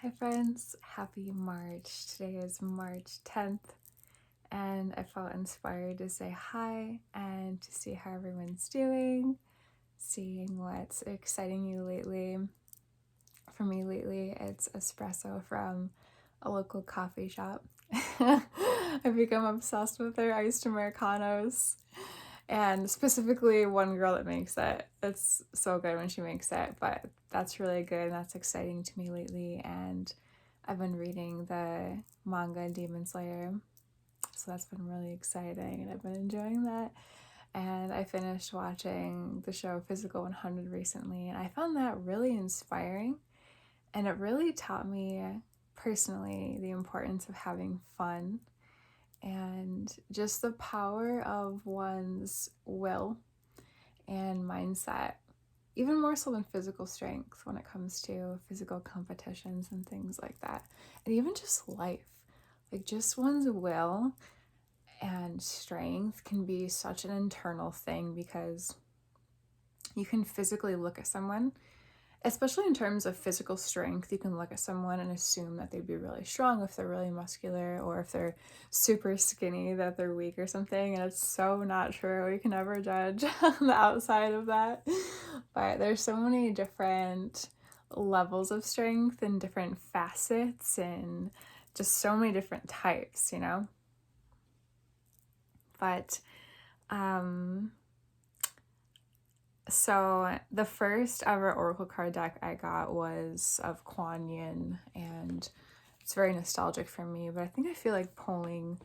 Hi friends, happy March. Today is March 10th and I felt inspired to say hi and to see how everyone's doing, seeing what's exciting you lately. For me lately, it's espresso from a local coffee shop. I've become obsessed with their iced Americanos and specifically one girl that makes it. It's so good when she makes it, but that's really good and that's exciting to me lately. And I've been reading the manga Demon Slayer, so that's been really exciting and I've been enjoying that. And I finished watching the show Physical 100 recently, and I found that really inspiring. And it really taught me personally the importance of having fun and just the power of one's will and mindset, even more so than physical strength when it comes to physical competitions and things like that. And even just life, like just one's will and strength can be such an internal thing because you can physically look at someone, especially in terms of physical strength. You can look at someone and assume that they'd be really strong if they're really muscular, or if they're super skinny that they're weak or something, and it's so not true. You can never judge on the outside of that. But there's so many different levels of strength and different facets and just so many different types, But so the first ever Oracle card deck I got was of Kuan Yin, and it's very nostalgic for me, but I think I feel like pulling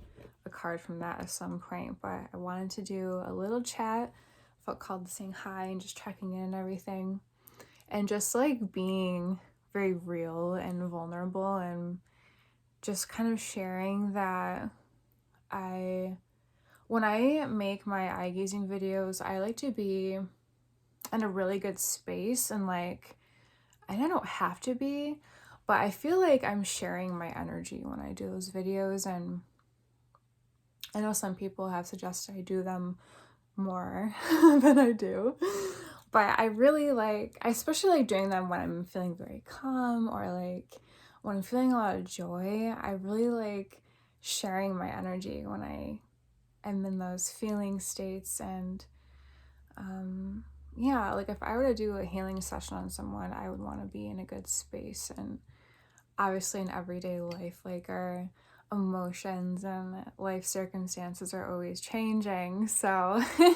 a card from that at some point. But I wanted to do a little chat, felt called to saying hi and just checking in and everything, and just like being very real and vulnerable, and just kind of sharing that when I make my eye gazing videos, I like to be in a really good space, and like, I don't have to be, but I feel like I'm sharing my energy when I do those videos. And I know some people have suggested I do them more than I do, but I really I especially like doing them when I'm feeling very calm, or like when I'm feeling a lot of joy. I really like sharing my energy when I am in those feeling states. And yeah, like if I were to do a healing session on someone, I would want to be in a good space. And obviously in everyday life, like our emotions and life circumstances are always changing. So you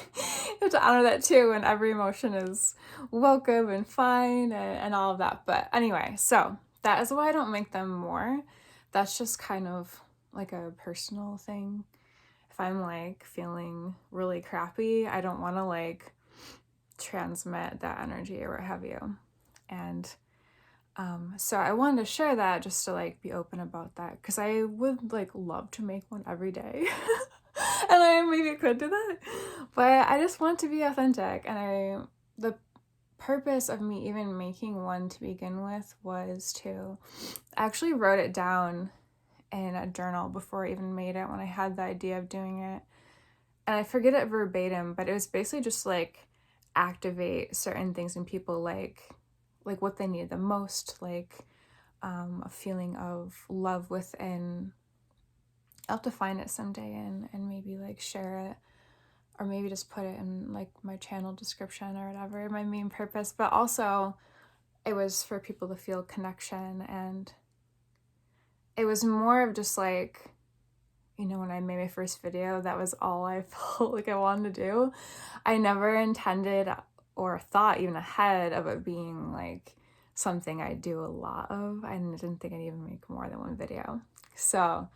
have to honor that too, and every emotion is welcome and fine, and all of that. But anyway, so that is why I don't make them more. That's just kind of like a personal thing. If I'm like feeling really crappy, I don't want to like transmit that energy or what have you. And so I wanted to share that just to like be open about that, because I would like love to make one every day. And I maybe could do that, but I just want to be authentic. And the purpose of me even making one to begin with was to actually wrote it down in a journal before I even made it, when I had the idea of doing it. And I forget it verbatim, but it was basically just like activate certain things in people, like what they need the most, like a feeling of love within. I'll have to find it someday and maybe like share it, or maybe just put it in like my channel description or whatever, my main purpose. But also it was for people to feel connection, and it was more of just like, when I made my first video, that was all I felt like I wanted to do. I never intended or thought even ahead of it being like something I do a lot of. I didn't think I'd even make more than one video. So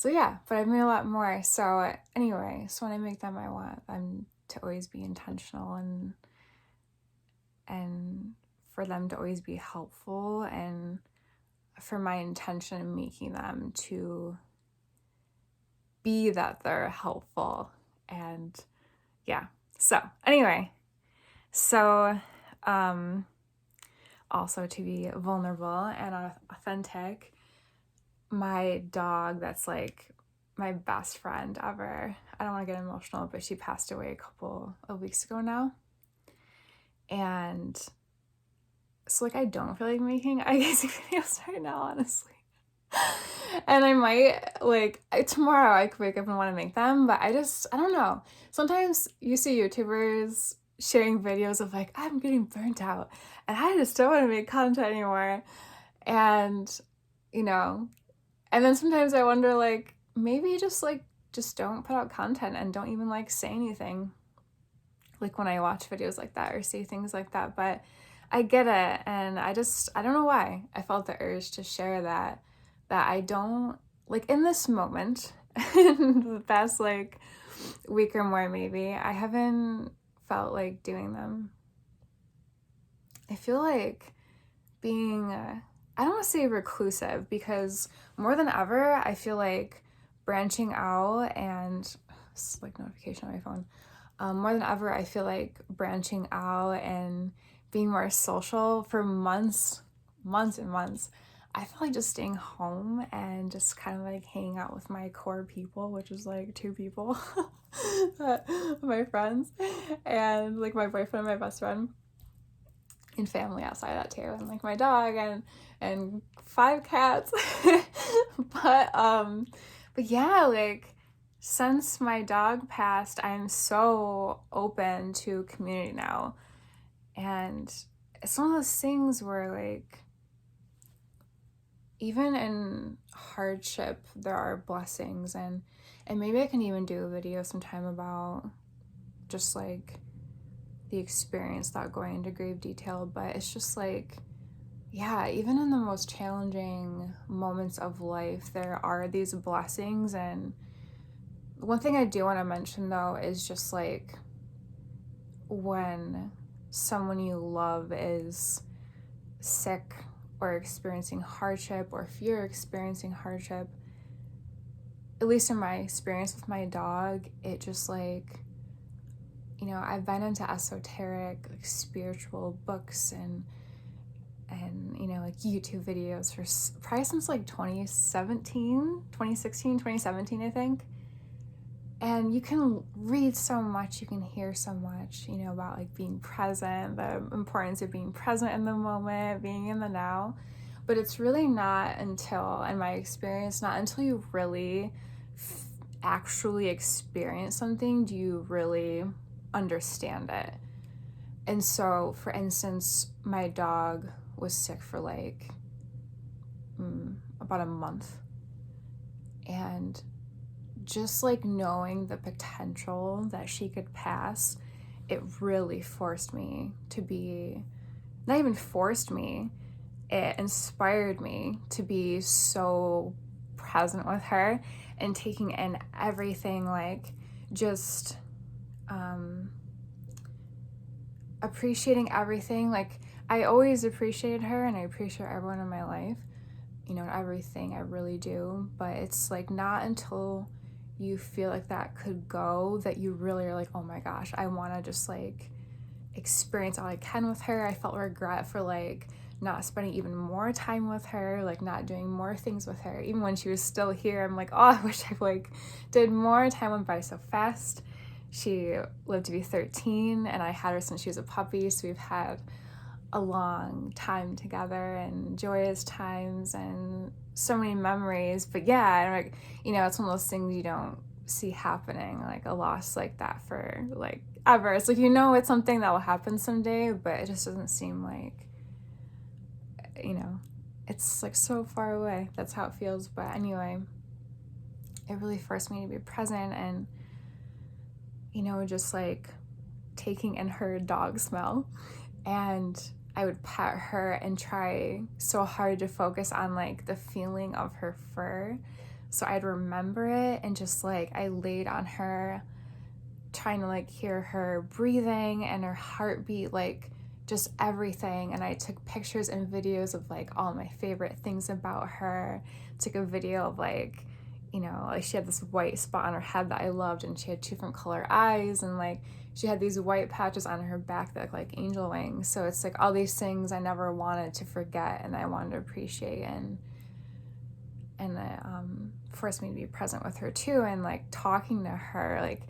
yeah, but I've made a lot more. So anyway, so when I make them, I want them to always be intentional, and for them to always be helpful, and for my intention in making them to be that they're helpful. And yeah, so anyway, so also to be vulnerable and authentic, my dog, that's like my best friend ever, I don't want to get emotional, but she passed away a couple of weeks ago now. And So like I don't feel like making IGC videos right now, honestly. And I might, like, tomorrow I could wake up and want to make them, but I don't know. Sometimes you see YouTubers sharing videos of like, I'm getting burnt out and I just don't want to make content anymore. And, you know, and then sometimes I wonder, like, maybe just don't put out content and don't even like say anything. Like when I watch videos like that or see things like that, but I get it. And I don't know why I felt the urge to share that I don't, like, in this moment, in the past like week or more maybe, I haven't felt like doing them. I feel like being, I don't want to say reclusive, because more than ever, I feel like branching out and, it's like notification on my phone, more than ever, I feel like branching out and being more social for months and months. I feel like just staying home and just kind of like hanging out with my core people, which is like 2 people, my friends, and like my boyfriend and my best friend, and family outside that too, and like my dog and 5 cats. But yeah, like since my dog passed, I'm so open to community now. And it's one of those things where, like, even in hardship, there are blessings. And maybe I can even do a video sometime about just like the experience, without going into grave detail. But it's just like, yeah, even in the most challenging moments of life, there are these blessings. And one thing I do want to mention though is just like when someone you love is sick or experiencing hardship, or if you're experiencing hardship, at least in my experience with my dog, it just like, you know, I've been into esoteric, like spiritual books and you know, like YouTube videos for probably since like 2016, 2017, I think. And you can read so much, you can hear so much, you know, about like being present, the importance of being present in the moment, being in the now. But it's really not until, in my experience, not until you really actually experience something do you really understand it. And so, for instance, my dog was sick for like about a month. And just like knowing the potential that she could pass, it really forced me to be, not even forced me, it inspired me to be so present with her and taking in everything, like just appreciating everything. Like I always appreciated her and I appreciate everyone in my life, you know, everything, I really do. But it's like not until you feel like that could go that you really are like, oh my gosh, I want to just like experience all I can with her. I felt regret for like not spending even more time with her, like not doing more things with her. Even when she was still here, I'm like, oh, I wish I like did more. Time went by so fast. She lived to be 13 and I had her since she was a puppy, so we've had a long time together and joyous times and so many memories. But yeah, like, you know, it's one of those things you don't see happening, like a loss like that for like ever. It's like, you know, it's something that will happen someday, but it just doesn't seem like, you know, it's like so far away. That's how it feels. But anyway, it really forced me to be present and, you know, just like taking in her dog smell. And I would pet her and try so hard to focus on like the feeling of her fur, so I'd remember it. And just like I laid on her trying to like hear her breathing and her heartbeat, like just everything. And I took pictures and videos of like all my favorite things about her. Took a video of like, you know, like she had this white spot on her head that I loved, and she had 2 different color eyes, and like she had these white patches on her back that looked like angel wings. So it's like all these things I never wanted to forget and I wanted to appreciate, and it forced me to be present with her too, and like talking to her, like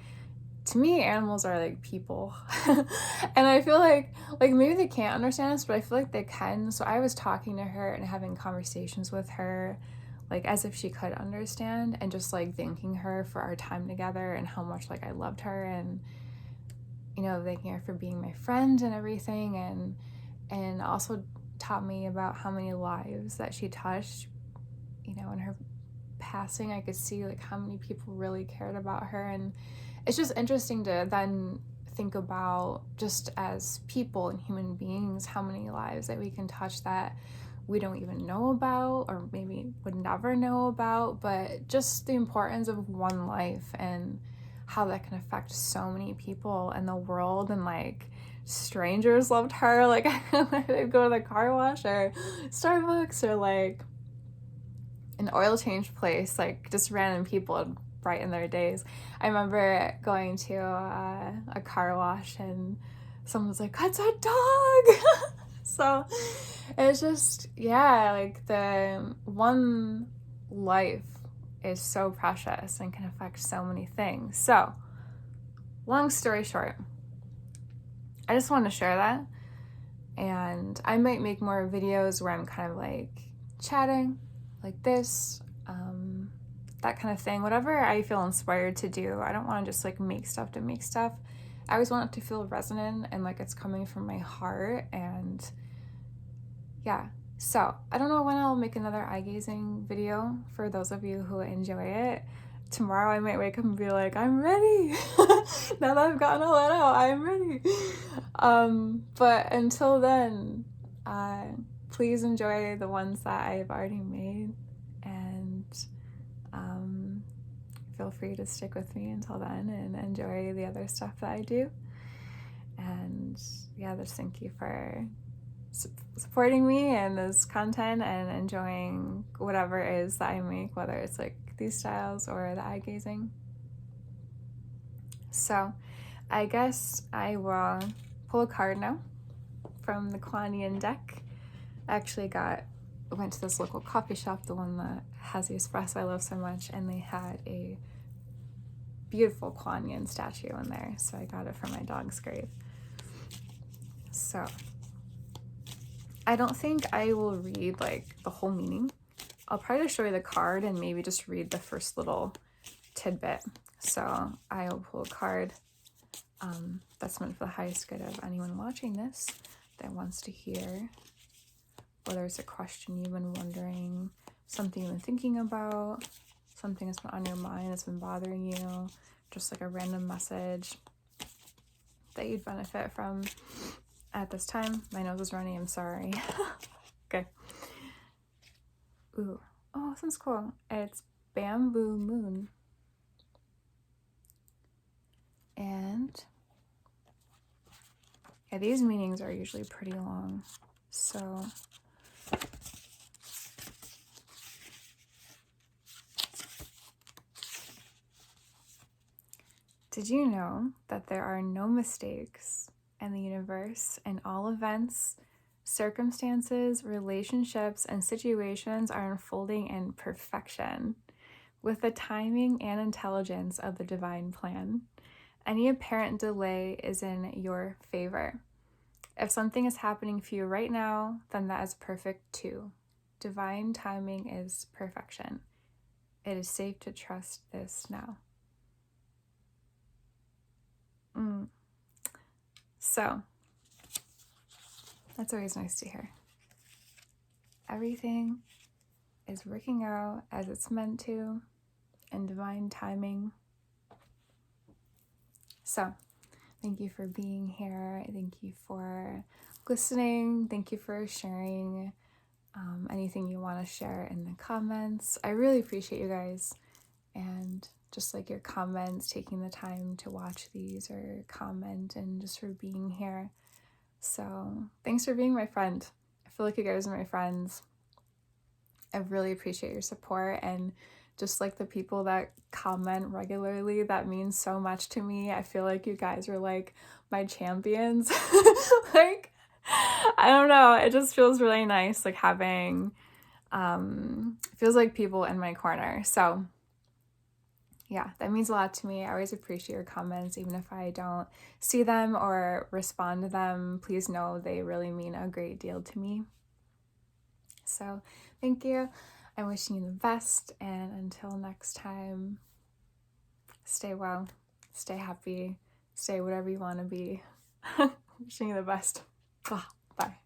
to me, animals are like people. And I feel like maybe they can't understand us, but I feel like they can. So I was talking to her and having conversations with her, like as if she could understand, and just like thanking her for our time together and how much like I loved her, and thanking her for being my friend and everything, and also taught me about how many lives that she touched, in her passing. I could see like how many people really cared about her, and it's just interesting to then think about, just as people and human beings, how many lives that we can touch that we don't even know about, or maybe would never know about, but just the importance of one life and how that can affect so many people in the world. And like strangers loved her. Like I'd go to the car wash or Starbucks or like an oil change place, like just random people would brighten their days. I remember going to a car wash and someone was like, "That's a dog!" So it's just, yeah, like the one life is so precious and can affect so many things. So, long story short, I just want to share that. And I might make more videos where I'm kind of like chatting like this, that kind of thing. Whatever I feel inspired to do. I don't want to just like make stuff to make stuff. I always want it to feel resonant and like it's coming from my heart. And yeah, so I don't know when I'll make another eye gazing video for those of you who enjoy it. Tomorrow I might wake up and be like, I'm ready. Now that I've gotten all that out, I'm ready. But until then, please enjoy the ones that I've already made, and feel free to stick with me until then and enjoy the other stuff that I do. And yeah, just thank you for supporting me and this content and enjoying whatever it is that I make, whether it's like these styles or the eye gazing. So I guess I will pull a card now from the Kuan Yin deck. I actually went to this local coffee shop, the one that has the espresso I love so much, and they had a beautiful Kuan Yin statue in there, so I got it from my dog's grave. So I don't think I will read like the whole meaning. I'll probably just show you the card and maybe just read the first little tidbit. So I'll pull a card that's meant for the highest good of anyone watching this that wants to hear, whether it's a question you've been wondering, something you've been thinking about, something that's been on your mind that's been bothering you, just like a random message that you'd benefit from at this time. My nose is running, I'm sorry. Okay. Ooh. Oh, this one's cool. It's Bamboo Moon. And yeah, these meanings are usually pretty long. So did you know that there are no mistakes in the universe, and all events, circumstances, relationships, and situations are unfolding in perfection with the timing and intelligence of the divine plan? Any apparent delay is in your favor. If something is happening for you right now, then that is perfect too. Divine timing is perfection. It is safe to trust this now. So, that's always nice to hear. Everything is working out as it's meant to in divine timing. So, thank you for being here. Thank you for listening. Thank you for sharing anything you want to share in the comments. I really appreciate you guys, and just like your comments, taking the time to watch these or comment, and just for being here. So thanks for being my friend. I feel like you guys are my friends. I really appreciate your support, and just like the people that comment regularly, that means so much to me. I feel like you guys are like my champions. Like, I don't know, it just feels really nice, like having feels like people in my corner. So Yeah, that means a lot to me. I always appreciate your comments, even if I don't see them or respond to them. Please know they really mean a great deal to me. So, thank you. I'm wishing you the best, and until next time, stay well, stay happy, stay whatever you want to be. Wishing you the best. Bye.